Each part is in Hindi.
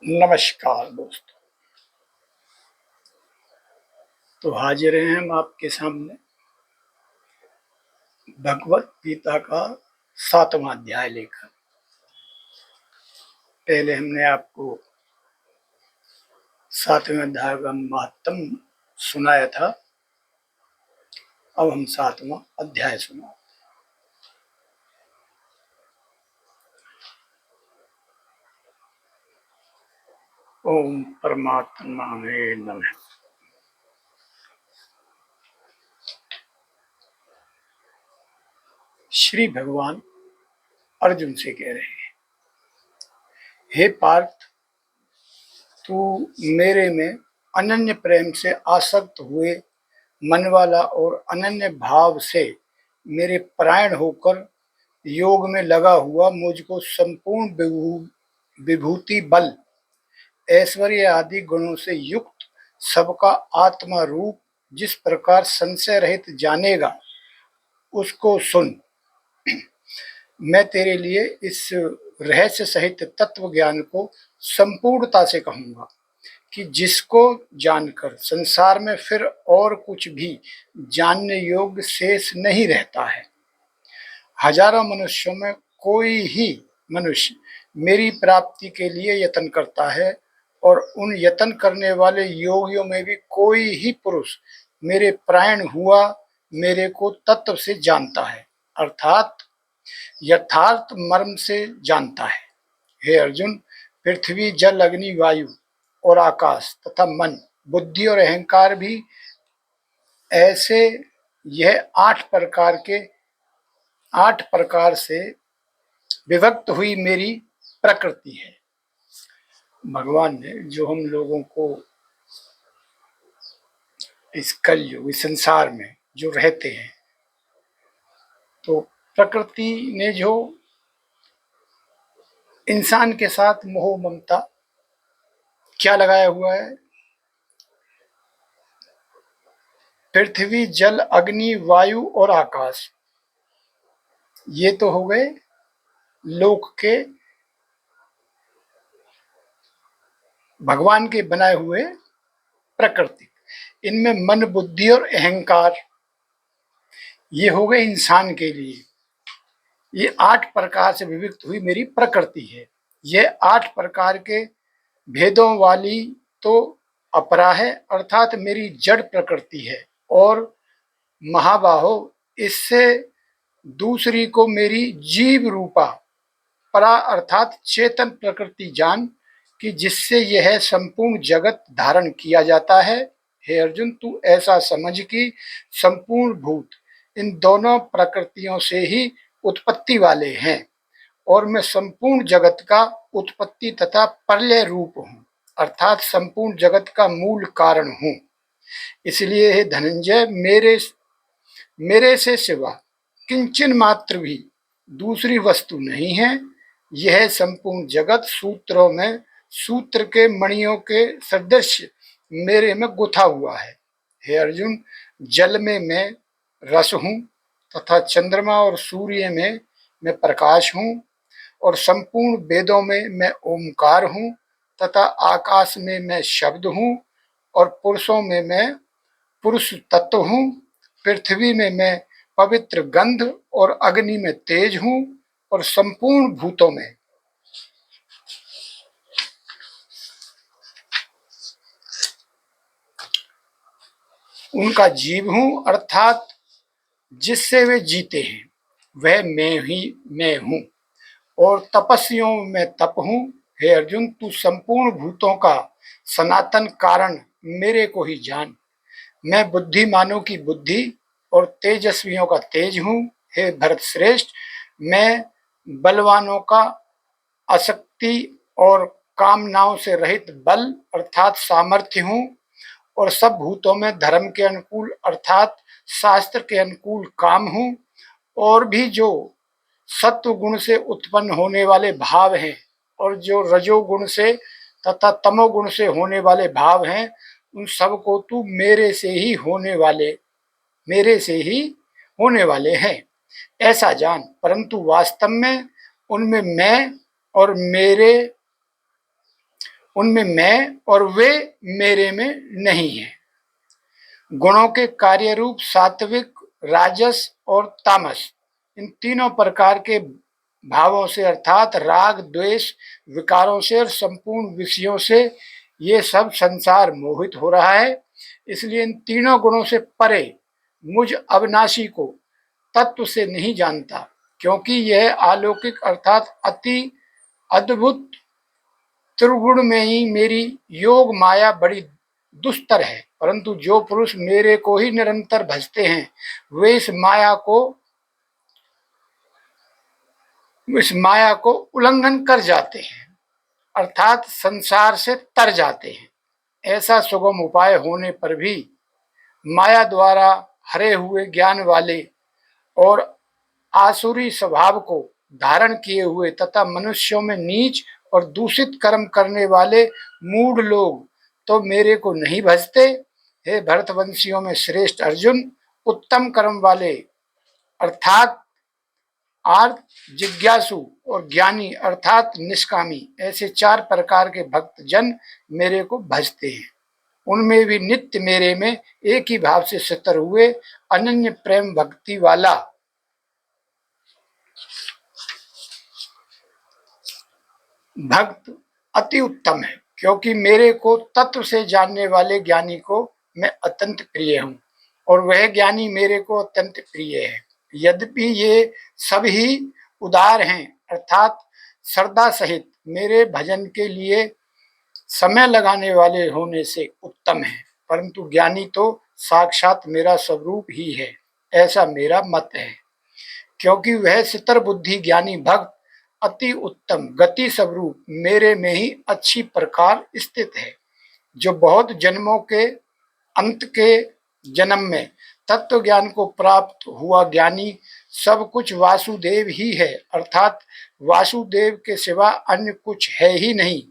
नमस्कार दोस्तों। तो हाजिर हैं हम आपके सामने भगवत गीता का 7वां अध्याय लेकर। पहले हमने आपको 7वें अध्याय का महात्म सुनाया था। अब हम 7वां अध्याय सुना। ओम परमात्मा में नमः। श्री भगवान अर्जुन से कह रहे हैं, हे पार्थ, तू मेरे में अनन्य प्रेम से आसक्त हुए मन वाला और अनन्य भाव से मेरे परायण होकर योग में लगा हुआ मुझको संपूर्ण विभूति बल ऐश्वर्य आदि गुणों से युक्त सबका आत्मा रूप जिस प्रकार संशय रहित जानेगा उसको सुन। मैं तेरे लिए इस रहस्य सहित तत्व ज्ञान को संपूर्णता से कहूंगा कि जिसको जानकर संसार में फिर और कुछ भी जानने योग्य शेष नहीं रहता है। हजारों मनुष्यों में कोई ही मनुष्य मेरी प्राप्ति के लिए यत्न करता है और उन यत्न करने वाले योगियों में भी कोई ही पुरुष मेरे परायण हुआ मेरे को तत्व से जानता है, अर्थात यथार्थ मर्म से जानता है। हे अर्जुन, पृथ्वी जल अग्नि वायु और आकाश तथा मन बुद्धि और अहंकार भी ऐसे यह 8 प्रकार से विभक्त हुई मेरी प्रकृति है। भगवान ने जो हम लोगों को इस कलयुग इस संसार में जो रहते हैं, तो प्रकृति ने जो इंसान के साथ मोह ममता क्या लगाया हुआ है, पृथ्वी जल अग्नि वायु और आकाश, ये तो हो गए लोक के भगवान के बनाए हुए प्रकृति। इनमें मन बुद्धि और अहंकार ये हो गए इंसान के लिए। ये 8 प्रकार से विभक्त हुई मेरी प्रकृति है। ये 8 प्रकार के भेदों वाली तो अपरा है, अर्थात मेरी जड़ प्रकृति है। और महाबाहो, इससे दूसरी को मेरी जीव रूपा परा अर्थात चेतन प्रकृति जान कि जिससे यह संपूर्ण जगत धारण किया जाता है। हे अर्जुन, तू ऐसा समझ कि संपूर्ण भूत इन दोनों प्रकृतियों से ही उत्पत्ति वाले हैं और मैं संपूर्ण जगत का उत्पत्ति तथा प्रलय रूप हूँ, अर्थात संपूर्ण जगत का मूल कारण हूँ। इसलिए हे धनंजय, मेरे से सिवा किंचन मात्र भी दूसरी वस्तु नहीं है। यह संपूर्ण जगत सूत्रों में सूत्र के मणियों के सदृश मेरे में गुथा हुआ है। हे अर्जुन, जल में मैं रस हूँ तथा चंद्रमा और सूर्य में मैं प्रकाश हूँ और संपूर्ण वेदों में मैं ओमकार हूँ तथा आकाश में मैं शब्द हूँ और पुरुषों में मैं पुरुष तत्व हूँ। पृथ्वी में मैं पवित्र गंध और अग्नि में तेज हूँ और संपूर्ण भूतों में उनका जीव हूँ, अर्थात जिससे वे जीते हैं वह मैं हूँ और तपस्वियों में तप हूँ। हे अर्जुन, तू संपूर्ण भूतों का सनातन कारण मेरे को ही जान। मैं बुद्धिमानों की बुद्धि और तेजस्वियों का तेज हूँ। हे भरत श्रेष्ठ, मैं बलवानों का आसक्ति और कामनाओं से रहित बल अर्थात सामर्थ्य हूँ और सब भूतों में धर्म के अनुकूल अर्थात शास्त्र के अनुकूल काम हूँ। और भी जो सत्व गुण से उत्पन्न होने वाले भाव हैं और जो रजोगुण से तथा तमोगुण से होने वाले भाव हैं, उन सब को तू मेरे से ही होने वाले हैं ऐसा जान। परंतु वास्तव में उनमें मैं और उनमें मैं और वे मेरे में नहीं है। गुणों के कार्य रूप सात्विक, राजस और तामस, इन तीनों प्रकार के भावों से अर्थात राग, द्वेष, विकारों से और संपूर्ण विषयों से ये सब संसार मोहित हो रहा है। इसलिए इन तीनों गुणों से परे मुझ अविनाशी को तत्व से नहीं जानता, क्योंकि यह अलौकिक अर्थात अति अद्भुत त्रिगुण में ही मेरी योग माया बड़ी दुस्तर है। परंतु जो पुरुष मेरे को ही निरंतर भजते हैं वे इस माया को उल्लंघन कर जाते हैं, अर्थात संसार से तर जाते हैं। ऐसा सुगम उपाय होने पर भी माया द्वारा हरे हुए ज्ञान वाले और आसुरी स्वभाव को धारण किए हुए तथा मनुष्यों में नीच और दूषित कर्म करने वाले मूढ़ लोग तो मेरे को नहीं भजते। हे भरतवंशियों में श्रेष्ठ अर्जुन, उत्तम कर्म वाले अर्थात आर्त, जिज्ञासु और ज्ञानी अर्थात निष्कामी, ऐसे चार प्रकार के भक्त जन मेरे को भजते हैं। उनमें भी नित्य मेरे में एक ही भाव से स्थिर हुए अनन्य प्रेम भक्ति वाला भक्त अति उत्तम है, क्योंकि मेरे को तत्व से जानने वाले ज्ञानी को मैं अत्यंत प्रिय हूँ और वह ज्ञानी मेरे को अत्यंत प्रिय है। यद्यपि ये सभी उदार हैं अर्थात श्रद्धा सहित मेरे भजन के लिए समय लगाने वाले होने से उत्तम है, परंतु ज्ञानी तो साक्षात मेरा स्वरूप ही है, ऐसा मेरा मत है। क्योंकि वह सितर बुद्धि ज्ञानी भक्त अति उत्तम गति स्वरूप मेरे में ही अच्छी प्रकार स्थित है, जो बहुत जन्मों के अंत के जन्म में तत्व ज्ञान को प्राप्त हुआ ज्ञानी सब कुछ वासुदेव ही है, अर्थात वासुदेव के सिवा अन्य कुछ है ही नहीं,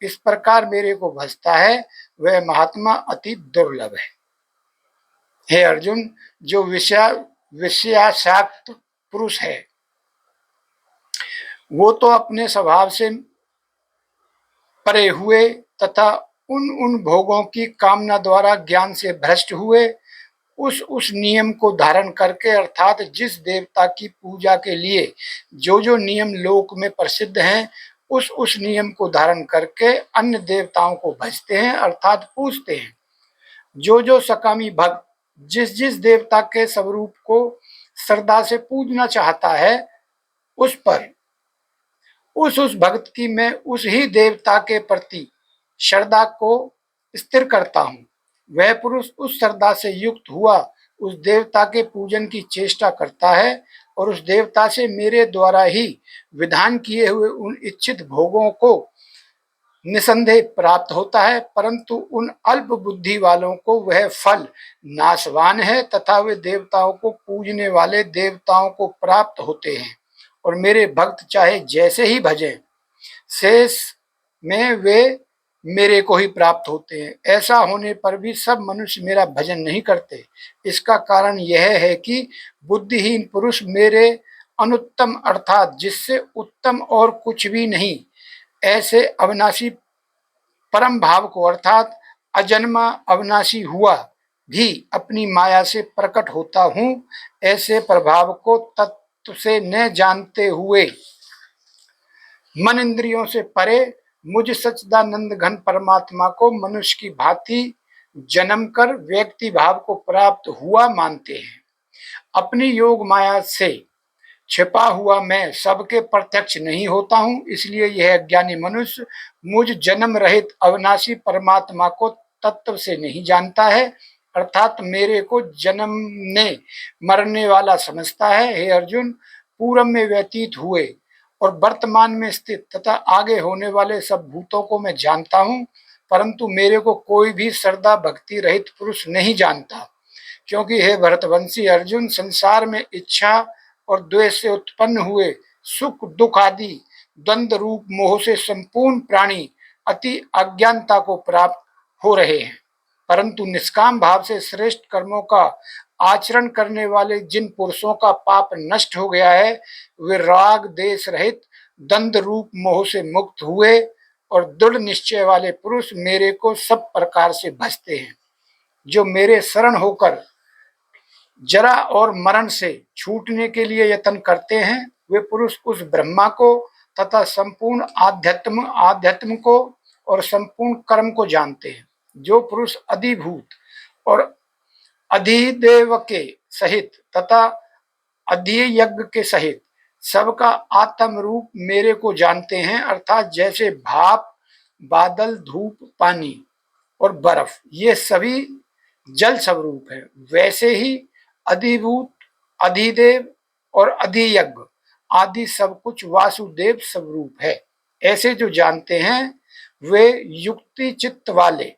इस प्रकार मेरे को भजता है वह महात्मा अति दुर्लभ है। हे अर्जुन, जो विषयासक्त पुरुष है वो तो अपने स्वभाव से परे हुए तथा उन भोगों की कामना द्वारा ज्ञान से भ्रष्ट हुए उस नियम को धारण करके अर्थात जिस देवता की पूजा के लिए जो नियम लोक में प्रसिद्ध हैं उस नियम को धारण करके अन्य देवताओं को भजते हैं अर्थात पूजते हैं। जो सकामी भक्त जिस देवता के स्वरूप को श्रद्धा से पूजना चाहता है उस पर उस भक्त की मैं उस ही देवता के प्रति श्रद्धा को स्थिर करता हूँ। वह पुरुष उस श्रद्धा से युक्त हुआ उस देवता के पूजन की चेष्टा करता है और उस देवता से मेरे द्वारा ही विधान किए हुए उन इच्छित भोगों को निसंदेह प्राप्त होता है, परंतु उन अल्प बुद्धि वालों को वह फल नाशवान है तथा वे देवताओं को पूजने वाले देवताओं को प्राप्त होते हैं और मेरे भक्त चाहे जैसे ही भजें शेष में वे मेरे को ही प्राप्त होते हैं। ऐसा होने पर भी सब मनुष्य मेरा भजन नहीं करते। इसका कारण यह है कि बुद्धिहीन पुरुष मेरे अनुत्तम अर्थात जिससे उत्तम और कुछ भी नहीं ऐसे अविनाशी परम भाव को अर्थात अजन्मा अविनाशी हुआ भी अपनी माया से प्रकट होता हूँ ऐसे प्रभाव को तत्व से न जानते हुए मन इंद्रियों से परे मुझ सच्चिदानंद घन परमात्मा को मनुष्य की भांति जन्म कर व्यक्ति भाव को प्राप्त हुआ मानते हैं। अपनी योग माया से छिपा हुआ मैं सबके प्रत्यक्ष नहीं होता हूँ, इसलिए यह अज्ञानी मनुष्य मुझ जन्म रहित अविनाशी परमात्मा को तत्व से नहीं जानता है अर्थात मेरे को जन्मने मरने वाला समझता है। हे अर्जुन, पूर्व में व्यतीत हुए और वर्तमान में स्थित तथा आगे होने वाले सब भूतों को मैं जानता हूँ, परंतु मेरे को कोई भी श्रद्धा भक्ति रहित पुरुष नहीं जानता, क्योंकि हे भरतवंशी अर्जुन, संसार में इच्छा और द्वेष से उत्पन्न हुए सुख दुख आदि द्वंद्व रूप मोह से संपूर्ण प्राणी अति अज्ञानता को प्राप्त हो रहे हैं, परंतु निष्काम भाव से श्रेष्ठ कर्मों का आचरण करने वाले जिन पुरुषों का पाप नष्ट हो गया है वे राग देश रहित द्वंद्व रूप मोह से मुक्त हुए और दृढ़ निश्चय वाले पुरुष मेरे को सब प्रकार से भजते हैं। जो मेरे शरण होकर जरा और मरण से छूटने के लिए यत्न करते हैं, वे पुरुष उस ब्रह्मा को तथा संपूर्ण आध्यात्म को और संपूर्ण कर्म को जानते हैं। जो पुरुष अधिभूत और अधिदेव के सहित तथा अधियज्ञ के सहित सबका आत्म रूप मेरे को जानते हैं, अर्थात जैसे भाप, बादल, धूप, पानी और बर्फ ये सभी जल स्वरूप है, वैसे ही अधिभूत, अधिदेव और अधियज्ञ आदि सब कुछ वासुदेव स्वरूप है। ऐसे जो जानते हैं वे युक्ति चित्त वाले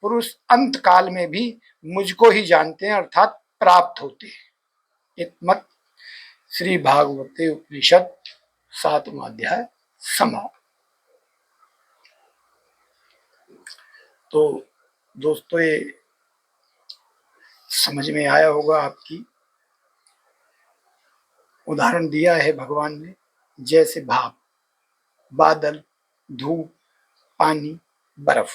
पुरुष अंत काल में भी मुझको ही जानते हैं, अर्थात प्राप्त होते हैं। इतमत श्री भागवते उपनिषद 7वां अध्याय समाप्त। तो दोस्तों ये समझ में आया होगा आपकी। उदाहरण दिया है भगवान ने, जैसे भाप, बादल, धूप, पानी, बर्फ,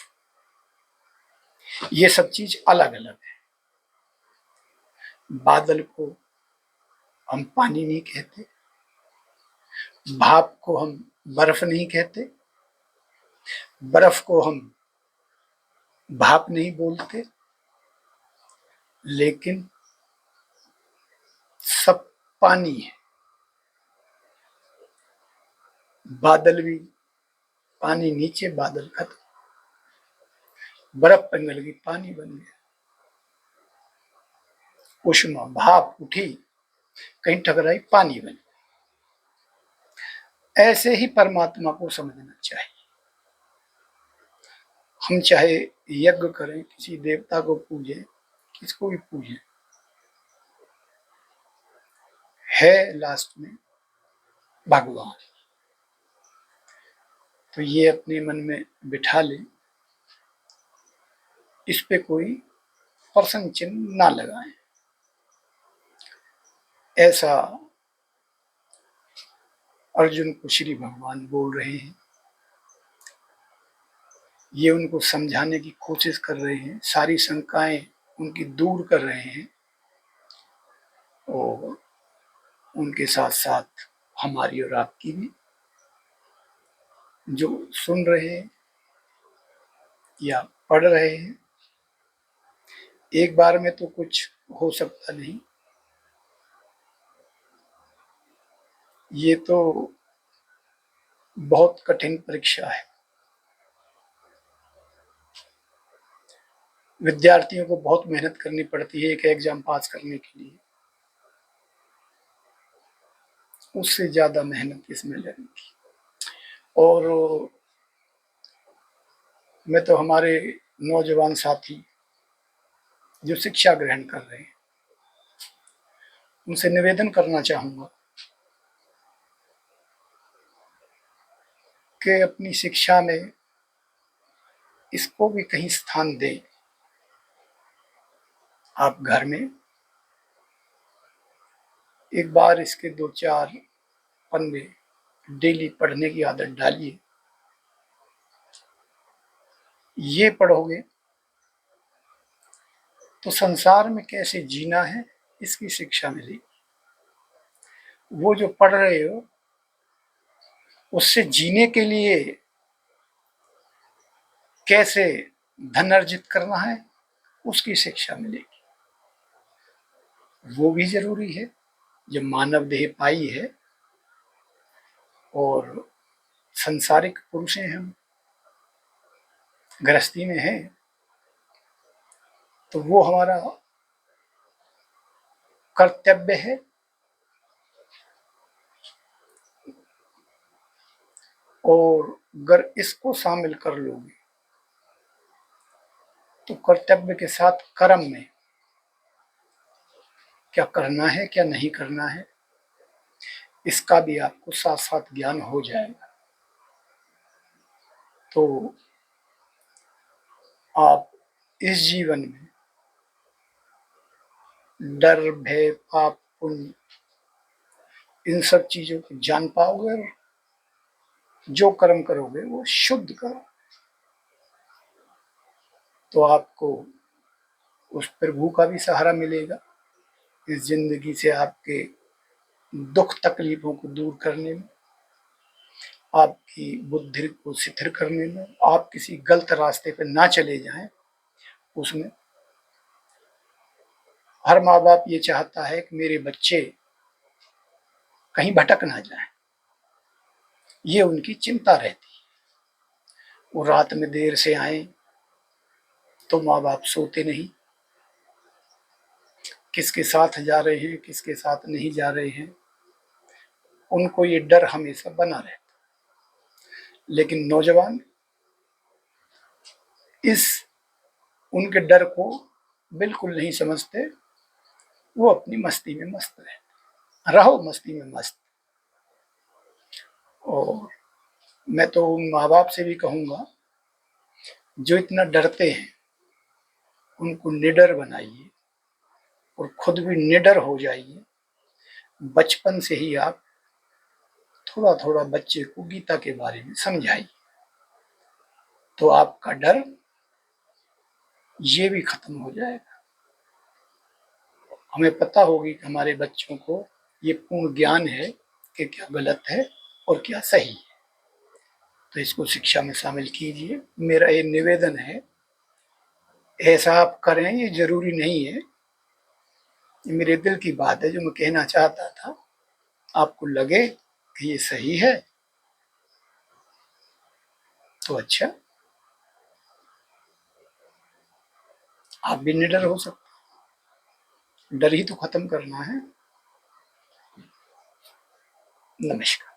ये सब चीज अलग अलग है। बादल को हम पानी नहीं कहते, भाप को हम बर्फ नहीं कहते, बर्फ को हम भाप नहीं बोलते, लेकिन सब पानी है। बादल भी पानी नीचे, बादल खत्म, बर्फ पिघल गई, पानी बन गया। उष्मा भाप उठी, कहीं टकराई, पानी बन गया। ऐसे ही परमात्मा को समझना चाहिए। हम चाहे यज्ञ करें, किसी देवता को पूजें, किसको भी पूजें, है लास्ट में भगवान। तो ये अपने मन में बिठा लें, इस पे कोई प्रश्न चिन्ह ना लगाएं। ऐसा अर्जुन को श्री भगवान बोल रहे हैं। ये उनको समझाने की कोशिश कर रहे हैं, सारी शंकाएं उनकी दूर कर रहे हैं, और उनके साथ साथ हमारी और आपकी भी, जो सुन रहे हैं या पढ़ रहे हैं। एक बार में तो कुछ हो सकता नहीं, ये तो बहुत कठिन परीक्षा है। विद्यार्थियों को बहुत मेहनत करनी पड़ती है एक एग्जाम पास करने के लिए, उससे ज्यादा मेहनत इसमें लगेगी। और मैं तो हमारे नौजवान साथी जो शिक्षा ग्रहण कर रहे हैं उनसे निवेदन करना चाहूंगा कि अपनी शिक्षा में इसको भी कहीं स्थान दें। आप घर में एक बार इसके 2-4 पन्ने डेली पढ़ने की आदत डालिए। ये पढ़ोगे तो संसार में कैसे जीना है इसकी शिक्षा मिलेगी। वो जो पढ़ रहे हो उससे जीने के लिए कैसे धन अर्जित करना है उसकी शिक्षा मिलेगी। वो भी जरूरी है। जब मानव देह पाई है और संसारिक पुरुष हैं, हम गृहस्थी में हैं, तो वो हमारा कर्तव्य है। और अगर इसको शामिल कर लोगे तो कर्तव्य के साथ कर्म में क्या करना है क्या नहीं करना है इसका भी आपको साथ साथ ज्ञान हो जाएगा। तो आप इस जीवन में डर, भय, पाप, पुण्य इन सब चीजों को जान पाओगे जो कर्म करोगे वो शुद्ध करो, तो आपको उस प्रभु का भी सहारा मिलेगा इस जिंदगी से, आपके दुख तकलीफों को दूर करने में, आपकी बुद्धि को शिथिल करने में, आप किसी गलत रास्ते पर ना चले जाएं उसमें। हर माँ बाप ये चाहता है कि मेरे बच्चे कहीं भटक ना जाएं, ये उनकी चिंता रहती है। वो रात में देर से आए तो माँ बाप सोते नहीं, किसके साथ जा रहे हैं किसके साथ नहीं जा रहे हैं, उनको ये डर हमेशा बना रहता। लेकिन नौजवान इस उनके डर को बिल्कुल नहीं समझते, वो अपनी मस्ती में मस्त रहते। रहो मस्ती में मस्त। और मैं तो उन माँ बाप से भी कहूँगा जो इतना डरते हैं उनको निडर बनाइए और खुद भी निडर हो जाइए। बचपन से ही आप थोड़ा थोड़ा बच्चे को गीता के बारे में समझाइए, तो आपका डर ये भी खत्म हो जाएगा। हमें पता होगी कि हमारे बच्चों को ये पूर्ण ज्ञान है कि क्या गलत है और क्या सही है, तो इसको शिक्षा में शामिल कीजिए। मेरा ये निवेदन है, ऐसा आप करें ये जरूरी नहीं है, ये मेरे दिल की बात है जो मैं कहना चाहता था। आपको लगे कि ये सही है तो अच्छा, आप भी निडर हो सकते। डर ही तो खत्म करना है। नमस्कार।